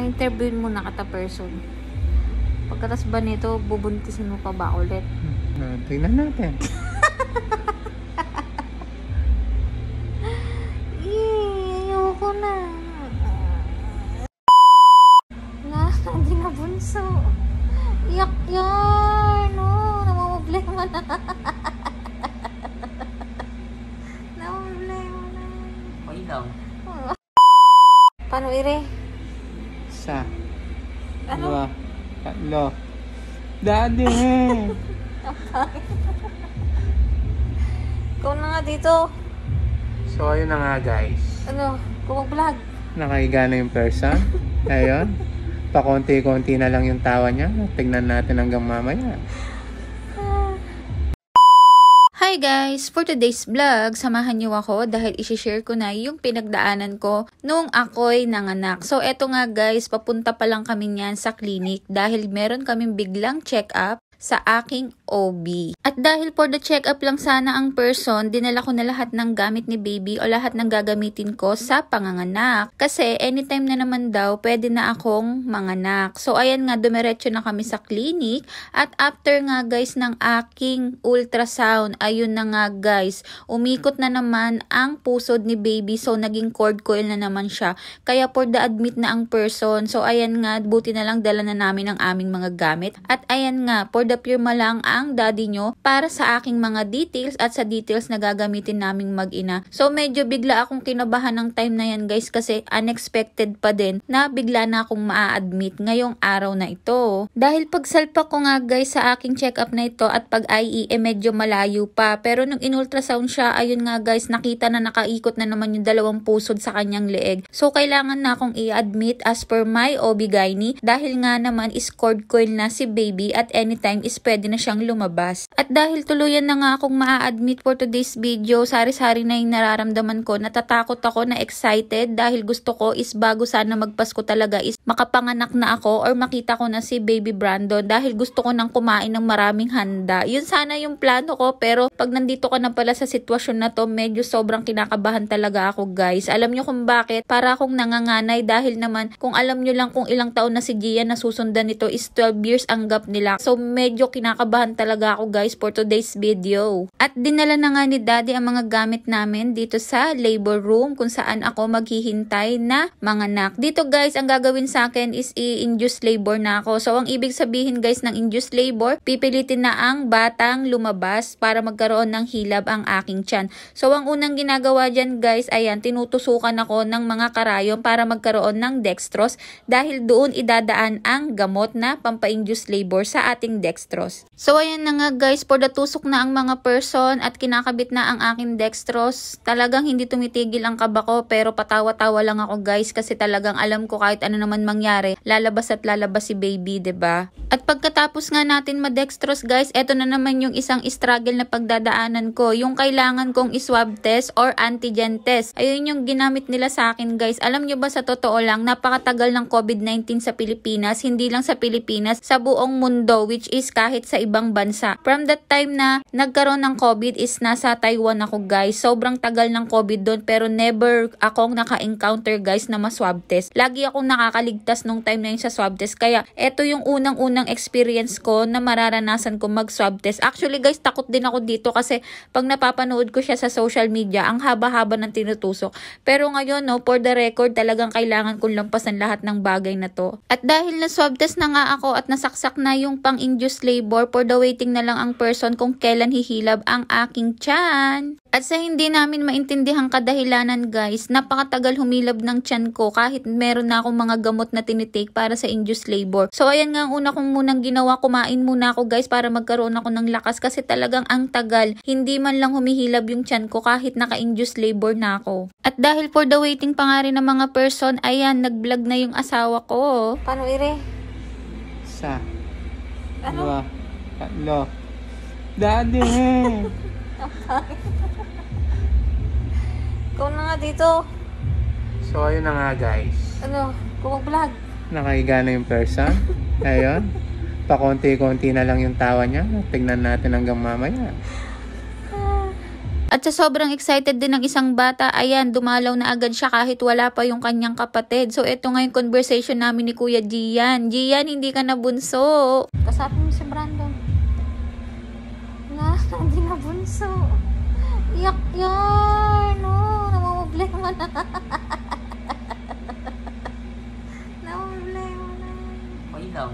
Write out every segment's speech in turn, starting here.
interviewin mo na kita person. Pagkatas ba nito, bubuntisin mo pa ba ulit? Tingnan natin. Ayoko na. Hindi na bunso. Iyak yan. Namumblema na. Namumblema na. Okay lang. Paano ire? Isa. Ano? Dua. Tatlo. Daddy! Ikaw na nga dito. So, ayun na nga guys. Ano? Kumag-vlog. Nakahiga na yung person. Ayun. Pakonti-konti na lang yung tawa niya. Tignan natin hanggang mamaya. Hi guys! For today's vlog, samahan niyo ako dahil isi-share ko na yung pinagdaanan ko nung ako'y nanganak. So eto nga guys, papunta pa lang kami niyan sa clinic dahil meron kaming biglang check-up sa aking OB. At dahil for the check-up lang sana ang person, dinala ko na lahat ng gamit ni baby o lahat ng gagamitin ko sa panganganak. Kasi anytime na naman daw, pwede na akong manganak. So ayan nga, dumiretso na kami sa clinic. At after nga guys ng aking ultrasound, ayun na nga guys, umikot na naman ang pusod ni baby. So naging cord coil na naman siya. Kaya for the admit na ang person. So ayan nga, buti na lang dala na namin ang aming mga gamit. At ayan nga, for the pirma lang ang daddy nyo para sa aking mga details at sa details na gagamitin naming mag-ina. So medyo bigla akong kinabahan ng time na yan guys kasi unexpected pa din na bigla na akong maa-admit ngayong araw na ito. Dahil pagsalpak ko nga guys sa aking check-up na ito at pag-IE medyo malayo pa. Pero nung in-ultrasound siya, ayun nga guys, nakita na nakaikot na naman yung dalawang pusod sa kanyang leeg. So kailangan na akong i-admit as per my OB-GYN dahil nga naman is cord coil na si baby at anytime is pwede na siyang lumabas. At dahil tuluyan na nga akong maa-admit for today's video, sari-sari na yung nararamdaman ko, natatakot ako, na excited dahil gusto ko is bago sana magpasko talaga is makapanganak na ako or makita ko na si baby Brandon dahil gusto ko nang kumain ng maraming handa. Yun sana yung plano ko pero pag nandito ka na pala sa sitwasyon na to, medyo sobrang kinakabahan talaga ako guys. Alam nyo kung bakit? Para akong nanganganay dahil naman kung alam nyo lang kung ilang taon na si Gia na susundan nito is 12 years ang gap nila. So medyo kinakabahan talaga ako guys for today's video. At dinala na nga ni daddy ang mga gamit namin dito sa labor room kung saan ako maghihintay na manganak. Dito guys, ang gagawin sa akin is i-induce labor na ako. So ang ibig sabihin guys ng induce labor, pipilitin na ang batang lumabas para magkaroon ng hilab ang aking tiyan. So ang unang ginagawa dyan guys, ayan, tinutusukan ako ng mga karayom para magkaroon ng dextrose dahil doon idadaan ang gamot na pampa-induce labor sa ating dextrose. So ayan na nga guys, for the tusok na ang mga person at kinakabit na ang aking dextrose. Talagang hindi tumitigil ang kaba ko pero patawa-tawa lang ako guys kasi talagang alam ko kahit ano naman mangyari, lalabas at lalabas si baby, 'di ba? At pagkatapos nga natin ma-dextrose guys, eto na naman yung isang struggle na pagdadaanan ko, yung kailangan kong i-swab test or antigen test. Ayun yung ginamit nila sa akin guys. Alam nyo ba sa totoo lang, napakatagal ng COVID-19 sa Pilipinas, hindi lang sa Pilipinas, sa buong mundo, which is kahit sa ibang bansa. From that time na nagkaroon ng COVID is nasa Taiwan ako guys. Sobrang tagal ng COVID doon pero never akong naka-encounter guys na ma-swab test. Lagi akong nakakaligtas nung time na yun sa swab test. Kaya eto yung unang-unang experience ko na mararanasan ko mag-swab test. Actually guys, takot din ako dito kasi pag napapanood ko siya sa social media, ang haba-haba ng tinutusok. Pero ngayon no, for the record, talagang kailangan kong lampasan lahat ng bagay na to. At dahil na swab test na nga ako at nasaksak na yung pang-induce labor, for the waiting na lang ang person kung kailan hihilab ang aking tiyan. At sa hindi namin maintindihan kadahilanan guys, napakatagal humilab ng tiyan ko kahit meron na akong mga gamot na tinitake para sa induced labor. So ayan nga ang una kong munang ginawa, kumain muna ako guys para magkaroon ako ng lakas kasi talagang ang tagal. Hindi man lang humihilab yung tiyan ko kahit naka-induced labor na ako. At dahil for the waiting pa nga rin ng mga person, ayan, nag-vlog na yung asawa ko. Paano ire? Isa. Ano? Dua. Tatlo. Daddy! Ikaw na nga dito. So ayun na nga guys. Ano? Kumag-vlog. Nakahiga na yung person. Ayun. Pakonti-konti na lang yung tawa niya. Tignan natin hanggang mamaya. At sa sobrang excited din ng isang bata, ayan, dumalaw na agad siya kahit wala pa yung kanyang kapatid. So, ito nga yung conversation namin ni Kuya Gian. Gian, hindi ka na bunso. Kasabi mo si Brandon. Na, hindi na bunso. Iyak yan. No, namamblema na. Namamblema na. Okay lang.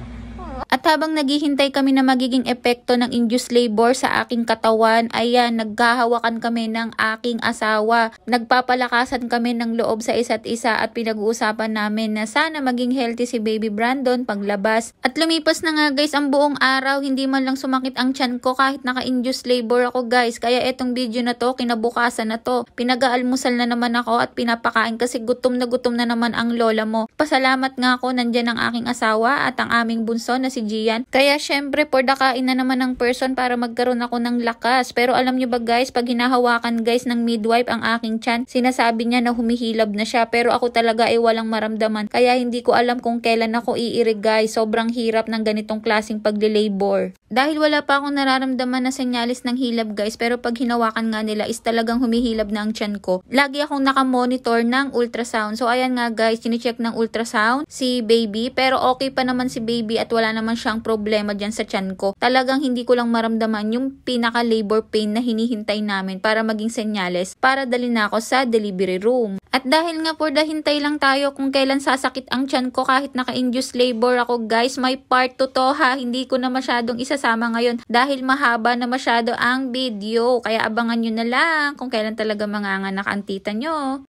At habang naghihintay kami na magiging epekto ng induced labor sa aking katawan, ayan, naghahawakan kami ng aking asawa. Nagpapalakasan kami ng loob sa isa't isa at pinag-uusapan namin na sana maging healthy si baby Brandon paglabas. At lumipas na nga guys ang buong araw, hindi man lang sumakit ang tiyan ko kahit naka-induced labor ako guys. Kaya etong video na to, kinabukasan na to, pinag-aalmusal na naman ako at pinapakain kasi gutom na naman ang lola mo. Pasalamat nga ako, nandyan ang aking asawa at ang aming bunso na si Gian. Kaya syempre, pordakain na naman ng person para magkaroon ako ng lakas. Pero alam nyo ba guys, pag hinahawakan guys ng midwife ang aking tiyan, sinasabi niya na humihilab na siya. Pero ako talaga ay walang maramdaman. Kaya hindi ko alam kung kailan ako iirig guys. Sobrang hirap ng ganitong klaseng pagle-labor. Dahil wala pa akong nararamdaman na senyalis ng hilab guys, pero pag hinawakan nga nila is talagang humihilab na ang tiyan ko. Lagi akong nakamonitor ng ultrasound. So ayan nga guys, chinecheck ng ultrasound si baby. Pero okay pa naman si baby at wala naman siyang problema dyan sa tiyan ko. Talagang hindi ko lang maramdaman yung pinaka-labor pain na hinihintay namin para maging senyales para dali na ako sa delivery room. At dahil nga for the hintay lang tayo kung kailan sasakit ang tiyan ko kahit naka-induced labor ako guys, may part 2 to ha. Hindi ko na masyadong isasama ngayon dahil mahaba na masyado ang video. Kaya abangan nyo na lang kung kailan talaga manganganak ang tita nyo.